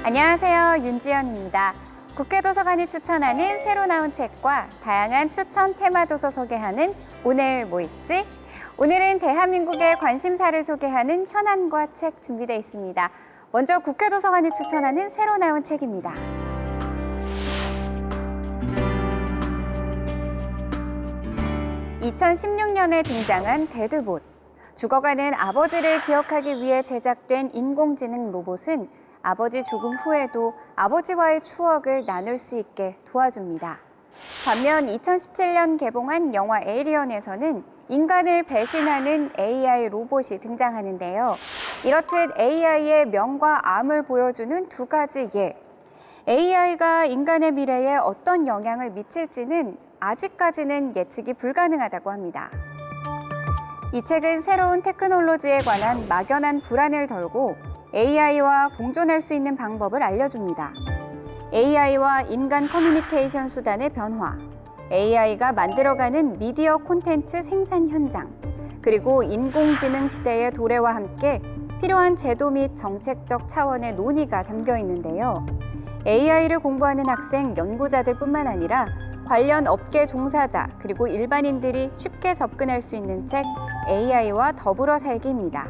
안녕하세요. 윤지연입니다. 국회도서관이 추천하는 새로 나온 책과 다양한 추천 테마 도서 소개하는 오늘 뭐 있지? 오늘은 대한민국의 관심사를 소개하는 현안과 책 준비되어 있습니다. 먼저 국회도서관이 추천하는 새로 나온 책입니다. (2016년에) 등장한 데드봇. 죽어가는 아버지를 기억하기 위해 제작된 인공지능 로봇은 아버지 죽음 후에도 아버지와의 추억을 나눌 수 있게 도와줍니다. 반면 2017년 개봉한 영화 에이리언에서는 인간을 배신하는 AI 로봇이 등장하는데요. 이렇듯 AI의 명과 암을 보여주는 두 가지 예. AI가 인간의 미래에 어떤 영향을 미칠지는 아직까지는 예측이 불가능하다고 합니다. 이 책은 새로운 테크놀로지에 관한 막연한 불안을 덜고 AI와 공존할 수 있는 방법을 알려줍니다. AI와 인간 커뮤니케이션 수단의 변화, AI가 만들어가는 미디어 콘텐츠 생산 현장, 그리고 인공지능 시대의 도래와 함께 필요한 제도 및 정책적 차원의 논의가 담겨 있는데요. AI를 공부하는 학생, 연구자들 뿐만 아니라 관련 업계 종사자, 그리고 일반인들이 쉽게 접근할 수 있는 책 AI와 더불어 살기입니다.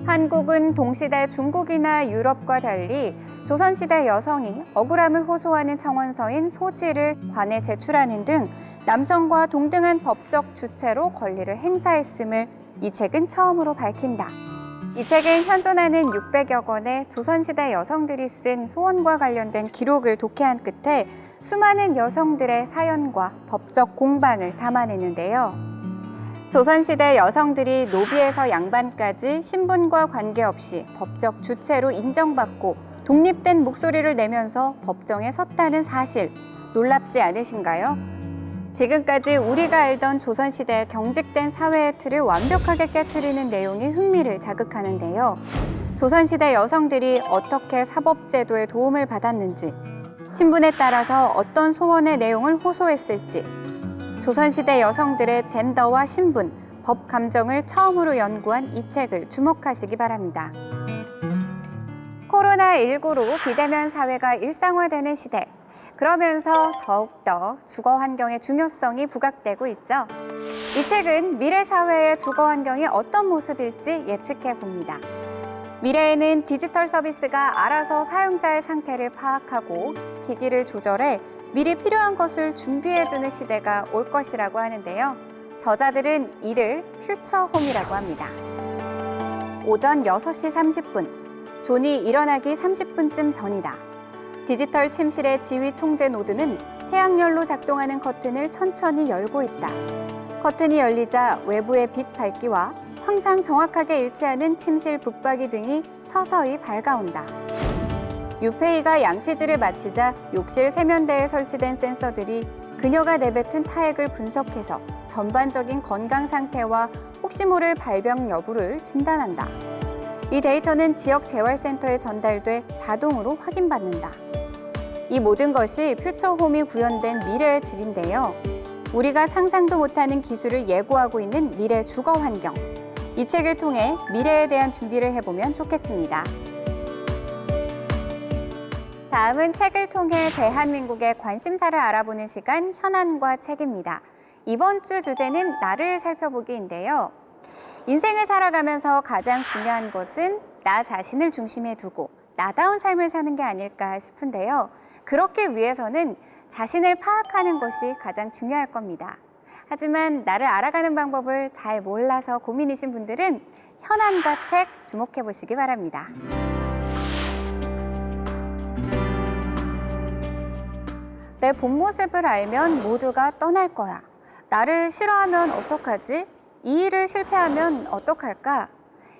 한국은 동시대 중국이나 유럽과 달리 조선시대 여성이 억울함을 호소하는 청원서인 소지를 관에 제출하는 등 남성과 동등한 법적 주체로 권리를 행사했음을 이 책은 처음으로 밝힌다. 이 책은 현존하는 600여 권의 조선시대 여성들이 쓴 소원과 관련된 기록을 독해한 끝에 수많은 여성들의 사연과 법적 공방을 담아내는데요. 조선시대 여성들이 노비에서 양반까지 신분과 관계없이 법적 주체로 인정받고 독립된 목소리를 내면서 법정에 섰다는 사실, 놀랍지 않으신가요? 지금까지 우리가 알던 조선시대의 경직된 사회의 틀을 완벽하게 깨트리는 내용이 흥미를 자극하는데요. 조선시대 여성들이 어떻게 사법제도의 도움을 받았는지, 신분에 따라서 어떤 소원의 내용을 호소했을지, 조선시대 여성들의 젠더와 신분, 법 감정을 처음으로 연구한 이 책을 주목하시기 바랍니다. 코로나19로 비대면 사회가 일상화되는 시대. 그러면서 더욱더 주거 환경의 중요성이 부각되고 있죠. 이 책은 미래 사회의 주거 환경이 어떤 모습일지 예측해 봅니다. 미래에는 디지털 서비스가 알아서 사용자의 상태를 파악하고 기기를 조절해 미리 필요한 것을 준비해주는 시대가 올 것이라고 하는데요. 저자들은 이를 퓨처홈이라고 합니다. 오전 6시 30분, 존이 일어나기 30분쯤 전이다. 디지털 침실의 지휘 통제 노드는 태양열로 작동하는 커튼을 천천히 열고 있다. 커튼이 열리자 외부의 빛 밝기와 항상 정확하게 일치하는 침실 북박이 등이 서서히 밝아온다. 유페이가 양치질을 마치자 욕실 세면대에 설치된 센서들이 그녀가 내뱉은 타액을 분석해서 전반적인 건강 상태와 혹시 모를 발병 여부를 진단한다. 이 데이터는 지역 재활센터에 전달돼 자동으로 확인받는다. 이 모든 것이 퓨처홈이 구현된 미래의 집인데요. 우리가 상상도 못하는 기술을 예고하고 있는 미래 주거 환경. 이 책을 통해 미래에 대한 준비를 해보면 좋겠습니다. 다음은 책을 통해 대한민국의 관심사를 알아보는 시간 현안과 책입니다. 이번 주 주제는 나를 살펴보기인데요. 인생을 살아가면서 가장 중요한 것은 나 자신을 중심에 두고 나다운 삶을 사는 게 아닐까 싶은데요. 그렇기 위해서는 자신을 파악하는 것이 가장 중요할 겁니다. 하지만 나를 알아가는 방법을 잘 몰라서 고민이신 분들은 현안과 책 주목해 보시기 바랍니다. 내 본 모습을 알면 모두가 떠날 거야. 나를 싫어하면 어떡하지? 이 일을 실패하면 어떡할까?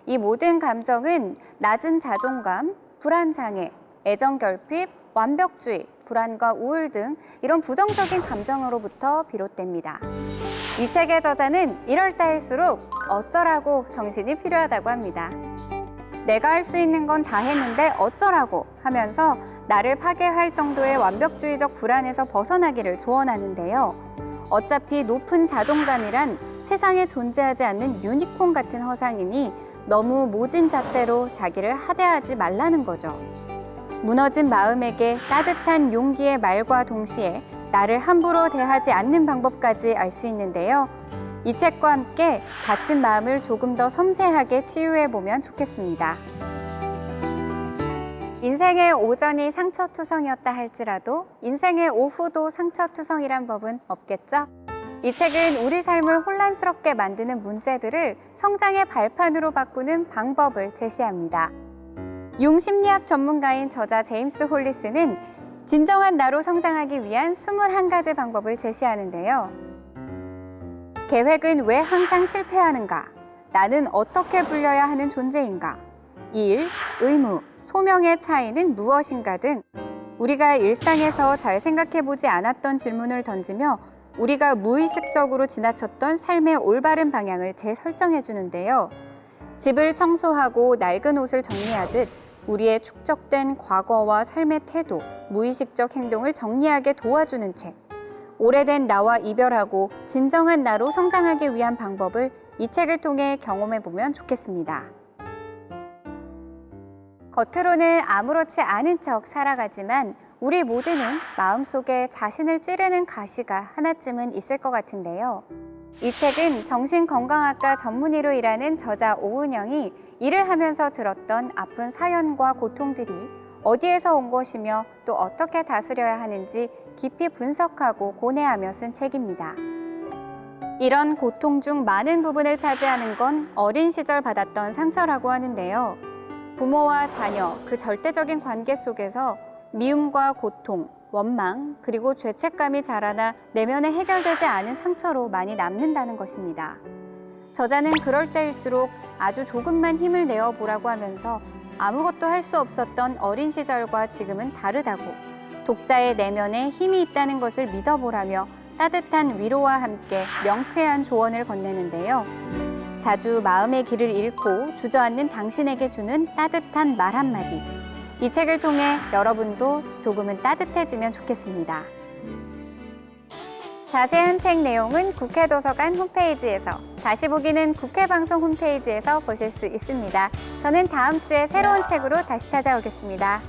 이 모든 감정은 낮은 자존감, 불안장애, 애정결핍, 완벽주의, 불안과 우울 등 이런 부정적인 감정으로부터 비롯됩니다. 이 책의 저자는 이럴 때일수록 어쩌라고 정신이 필요하다고 합니다. 내가 할 수 있는 건 다 했는데 어쩌라고 하면서 나를 파괴할 정도의 완벽주의적 불안에서 벗어나기를 조언하는데요. 어차피 높은 자존감이란 세상에 존재하지 않는 유니콘 같은 허상이니 너무 모진 잣대로 자기를 하대하지 말라는 거죠. 무너진 마음에게 따뜻한 용기의 말과 동시에 나를 함부로 대하지 않는 방법까지 알 수 있는데요. 이 책과 함께 다친 마음을 조금 더 섬세하게 치유해보면 좋겠습니다. 인생의 오전이 상처투성이었다 할지라도 인생의 오후도 상처투성이란 법은 없겠죠? 이 책은 우리 삶을 혼란스럽게 만드는 문제들을 성장의 발판으로 바꾸는 방법을 제시합니다. 융심리학 전문가인 저자 제임스 홀리스는 진정한 나로 성장하기 위한 21가지 방법을 제시하는데요. 계획은 왜 항상 실패하는가? 나는 어떻게 불려야 하는 존재인가? 일, 의무, 소명의 차이는 무엇인가 등 우리가 일상에서 잘 생각해보지 않았던 질문을 던지며 우리가 무의식적으로 지나쳤던 삶의 올바른 방향을 재설정해 주는데요. 집을 청소하고 낡은 옷을 정리하듯 우리의 축적된 과거와 삶의 태도, 무의식적 행동을 정리하게 도와주는 책. 오래된 나와 이별하고 진정한 나로 성장하기 위한 방법을 이 책을 통해 경험해보면 좋겠습니다. 겉으로는 아무렇지 않은 척 살아가지만 우리 모두는 마음속에 자신을 찌르는 가시가 하나쯤은 있을 것 같은데요. 이 책은 정신건강학과 전문의로 일하는 저자 오은영이 일을 하면서 들었던 아픈 사연과 고통들이 어디에서 온 것이며 또 어떻게 다스려야 하는지 깊이 분석하고 고뇌하며 쓴 책입니다. 이런 고통 중 많은 부분을 차지하는 건 어린 시절 받았던 상처라고 하는데요. 부모와 자녀, 그 절대적인 관계 속에서 미움과 고통, 원망, 그리고 죄책감이 자라나 내면에 해결되지 않은 상처로 많이 남는다는 것입니다. 저자는 그럴 때일수록 아주 조금만 힘을 내어보라고 하면서 아무것도 할 수 없었던 어린 시절과 지금은 다르다고, 독자의 내면에 힘이 있다는 것을 믿어보라며 따뜻한 위로와 함께 명쾌한 조언을 건네는데요. 자주 마음의 길을 잃고 주저앉는 당신에게 주는 따뜻한 말 한마디. 이 책을 통해 여러분도 조금은 따뜻해지면 좋겠습니다. 자세한 책 내용은 국회도서관 홈페이지에서, 다시 보기는 국회방송 홈페이지에서 보실 수 있습니다. 저는 다음 주에 새로운 책으로 다시 찾아오겠습니다.